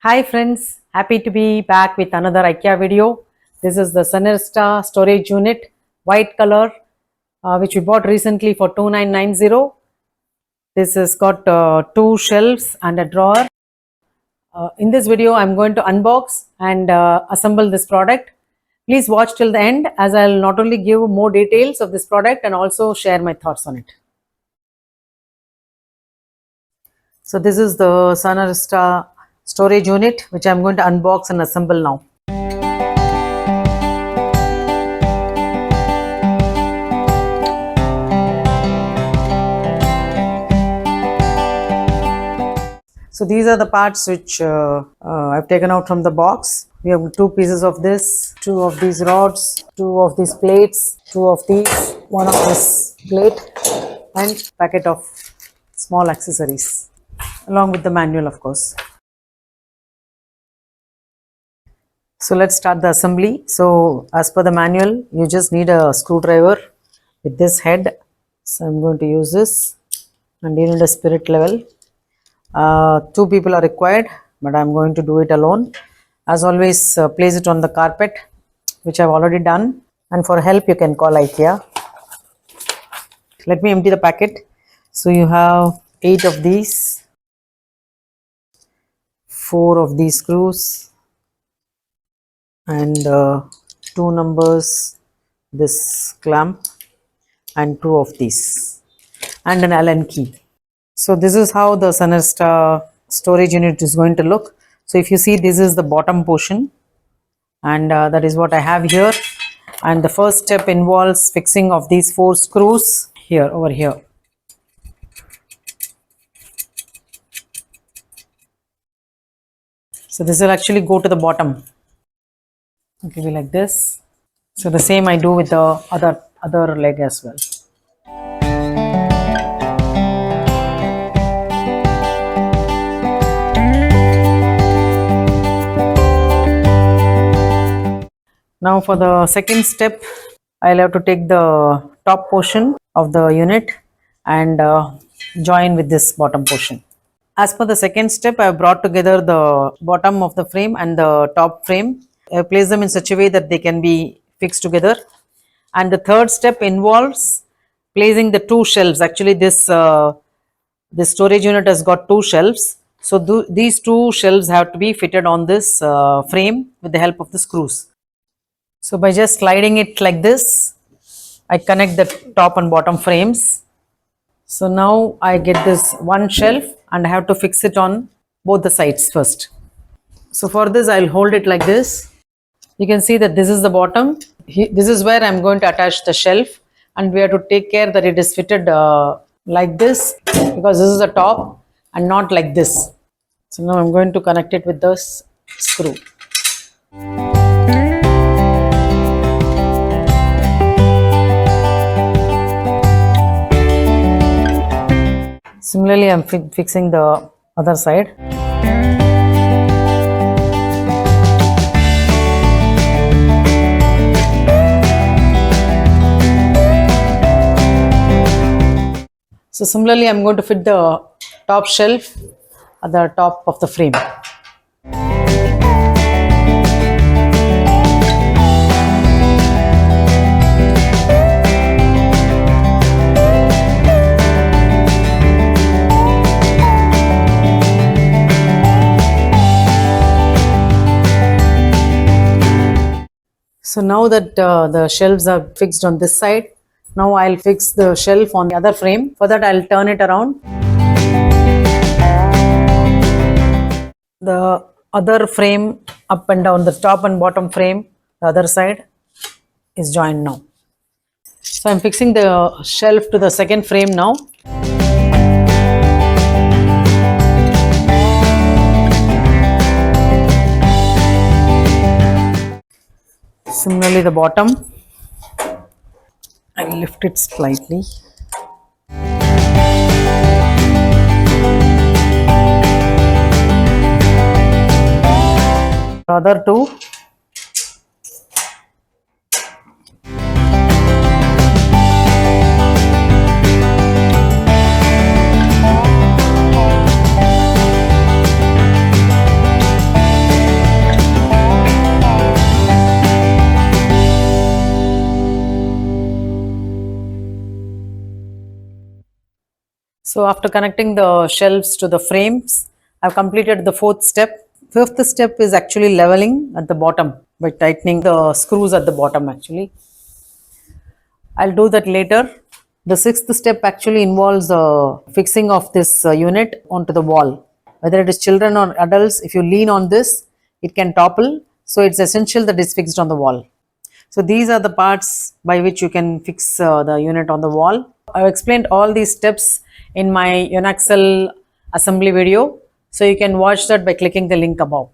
Hi friends, happy to be back with another IKEA video. This is the Sunnersta Storage Unit, white color, which we bought recently for 2990. This has got two shelves and a drawer. In this video, I'm going to unbox and assemble this product. Please watch till the end as I'll not only give more details of this product and also share my thoughts on it. So this is the Sunnersta Storage Unit which I'm going to unbox and assemble now. So these are the parts which I've taken out from the box. We have two pieces of this, two of these rods, two of these plates, two of these, one of this plate, and packet of small accessories along with the manual, of course. So let's start the assembly. So as per the manual, you just need a screwdriver with this head. So I'm going to use this, and you need a spirit level. Two people are required, but I'm going to do it alone. As always, place it on the carpet, which I've already done. And for help, you can call IKEA. Let me empty the packet. So you have 8 of these, 4 of these screws, and 2 numbers, this clamp, and 2 of these, and an Allen key. So this is how the Sunnersta storage unit is going to look. So if you see, this is the bottom portion, and that is what I have here. And the first step involves fixing of these 4 screws here, over here. So this will actually go to the bottom. It will be like this. So the same I do with the other leg as well. Now for the second step, I'll have to take the top portion of the unit and join with this bottom portion. As per the second step, I have brought together the bottom of the frame and the top frame. I have placed them in such a way that they can be fixed together. And the third step involves placing the 2 shelves. Actually, this storage unit has got 2 shelves. So these 2 shelves have to be fitted on this frame with the help of the screws. So by just sliding it like this, I connect the top and bottom frames. So now I get this one shelf and I have to fix it on both the sides first. So for this, I'll hold it like this. You can see that this is the bottom. This is where I'm going to attach the shelf, and we have to take care that it is fitted like this, because this is the top and not like this. So now I'm going to connect it with this screw. Similarly, I'm fixing the other side. So similarly, I'm going to fit the top shelf at the top of the frame. So now that the shelves are fixed on this side, now I'll fix the shelf on the other frame. For that, I'll turn it around. The other frame up and down, the top and bottom frame, the other side is joined now. So I'm fixing the shelf to the second frame now. Similarly, the bottom, I lift it slightly. The other 2. So after connecting the shelves to the frames, I've completed the fourth step. Fifth step is actually leveling at the bottom by tightening the screws at the bottom actually. I'll do that later. The sixth step actually involves the fixing of this unit onto the wall. Whether it is children or adults, if you lean on this, it can topple. So it's essential that it's fixed on the wall. So these are the parts by which you can fix the unit on the wall. I've explained all these steps in my Unaxle assembly video. So you can watch that by clicking the link above.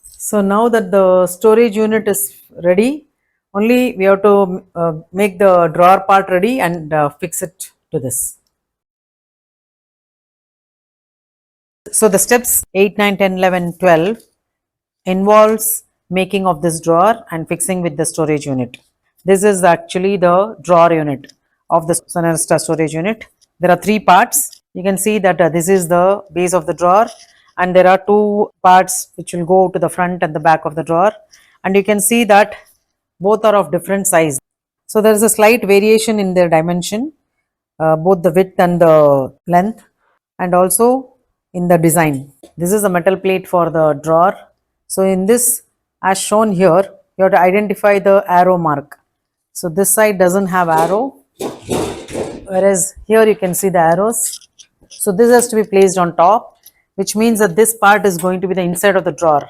So now that the storage unit is ready, only we have to make the drawer part ready and fix it to this. So the steps 8, 9, 10, 11, 12 involves making of this drawer and fixing with the storage unit. This is actually the drawer unit of the Sunnersta storage unit. There are three parts. You can see that this is the base of the drawer, and there are two parts which will go to the front and the back of the drawer, and you can see that both are of different size. So there is a slight variation in their dimension, both the width and the length, and also in the design. This is a metal plate for the drawer. So in this, as shown here, you have to identify the arrow mark. So this side doesn't have arrow, whereas here you can see the arrows. So this has to be placed on top, which means that this part is going to be the inside of the drawer.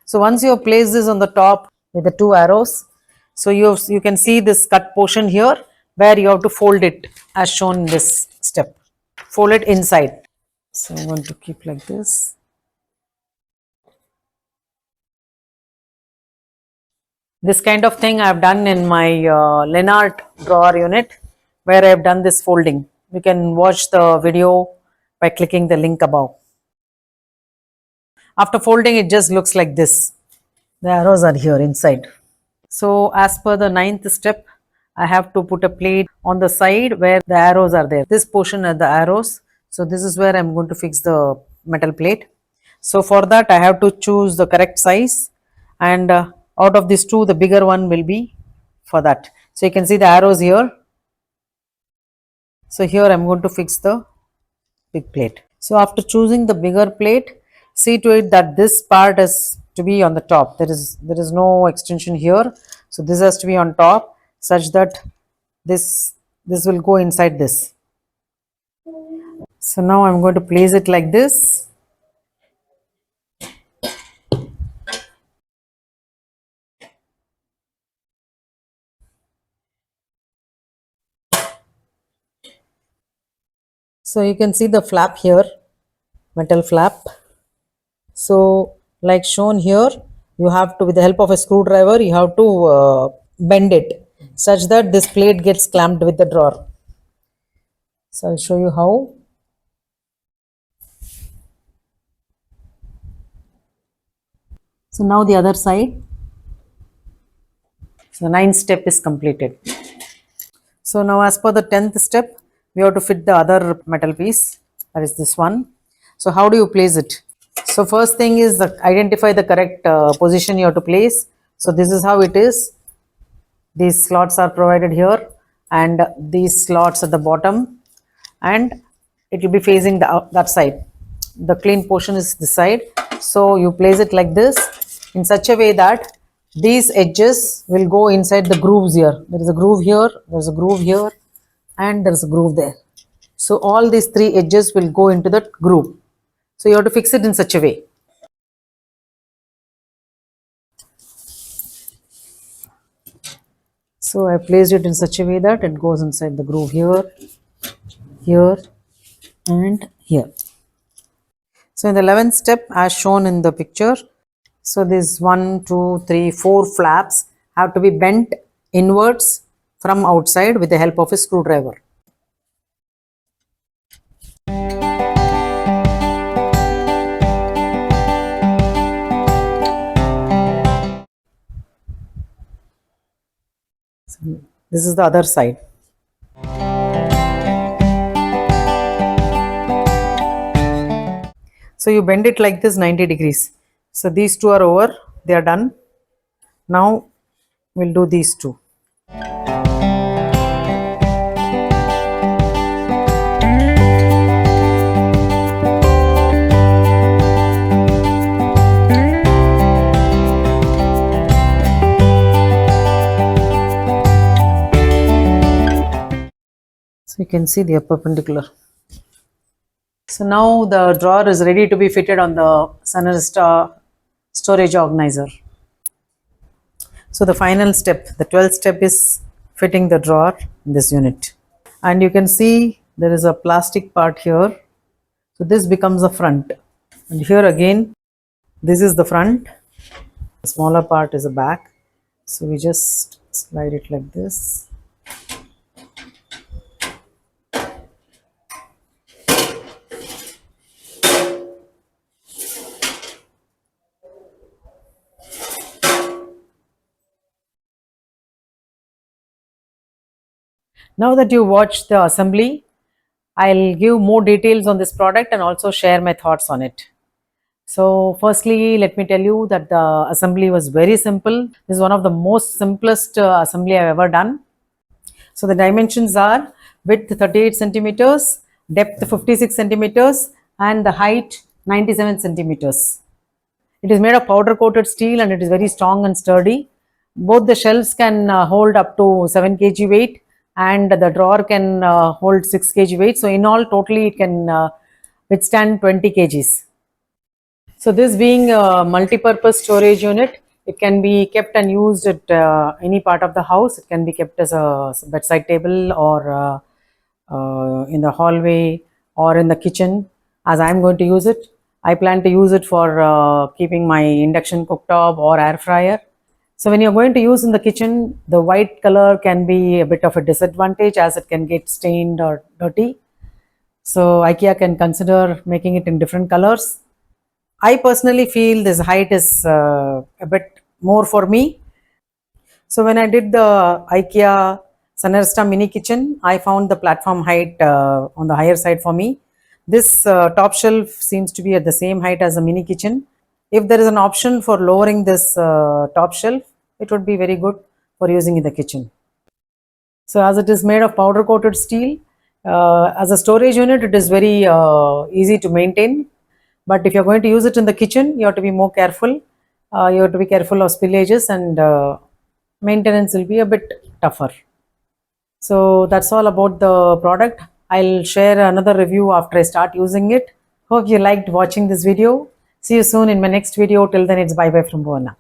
So once you have placed this on the top with the two arrows, so you can see this cut portion here where you have to fold it as shown in this step. Fold it inside. So I'm going to keep like this. This kind of thing I have done in my Lenart drawer unit where I have done this folding. You can watch the video by clicking the link above. After folding, it just looks like this. The arrows are here inside. So as per the ninth step, I have to put a plate on the side where the arrows are there. This portion are the arrows. So this is where I'm going to fix the metal plate. So for that, I have to choose the correct size, and out of these two, the bigger one will be for that. So you can see the arrows here. So here I'm going to fix the big plate. So after choosing the bigger plate, see to it that this part is to be on the top. There is no extension here. So this has to be on top such that this will go inside this. So now I'm going to place it like this. So you can see the flap here, metal flap. So like shown here, you have to, with the help of a screwdriver, you have to bend it such that this plate gets clamped with the drawer. So I'll show you how. So now the other side. So 9th step is completed. So now as per the 10th step, we have to fit the other metal piece, that is this one. So how do you place it? So first thing is identify the correct position you have to place. So this is how it is. These slots are provided here and these slots at the bottom, and it will be facing that side. The clean portion is this side. So you place it like this in such a way that these edges will go inside the grooves here. There is a groove here, there is a groove here, and there is a groove there. So all these three edges will go into that groove. So you have to fix it in such a way. So I placed it in such a way that it goes inside the groove here, here, and here. So in the 11th step, as shown in the picture, so this 1, 2, 3, 4 flaps have to be bent inwards from outside with the help of a screwdriver. So this is the other side. So you bend it like this 90 degrees. So these two are over, they are done. Now we'll do these two. You can see they are perpendicular. So now the drawer is ready to be fitted on the Sunnersta storage organizer. So the final step, the 12th step, is fitting the drawer in this unit. And you can see there is a plastic part here. So this becomes the front. And here again, this is the front. The smaller part is the back. So we just slide it like this. Now that you watched the assembly, I'll give more details on this product and also share my thoughts on it. So firstly, let me tell you that the assembly was very simple. This is one of the most simplest assembly I've ever done. So the dimensions are width 38 centimeters, depth 56 centimeters, and the height 97 centimeters. It is made of powder coated steel and it is very strong and sturdy. Both the shelves can hold up to 7 kg weight and the drawer can hold 6 kg weight. So in all, totally it can withstand 20 kgs. So this being a multi-purpose storage unit, it can be kept and used at any part of the house. It can be kept as a bedside table or in the hallway or in the kitchen. As I am going to use it, I plan to use it for keeping my induction cooktop or air fryer. So when you're going to use in the kitchen, the white color can be a bit of a disadvantage as it can get stained or dirty. So IKEA can consider making it in different colors. I personally feel this height is a bit more for me. So when I did the IKEA Sunnersta mini kitchen, I found the platform height on the higher side for me. This top shelf seems to be at the same height as the mini kitchen. If there is an option for lowering this top shelf, it would be very good for using in the kitchen. So as it is made of powder coated steel, as a storage unit, it is very easy to maintain. But if you're going to use it in the kitchen, you have to be more careful. You have to be careful of spillages and maintenance will be a bit tougher. So that's all about the product. I'll share another review after I start using it. Hope you liked watching this video. See you soon in my next video. Till then, it's bye bye from Bhuwana.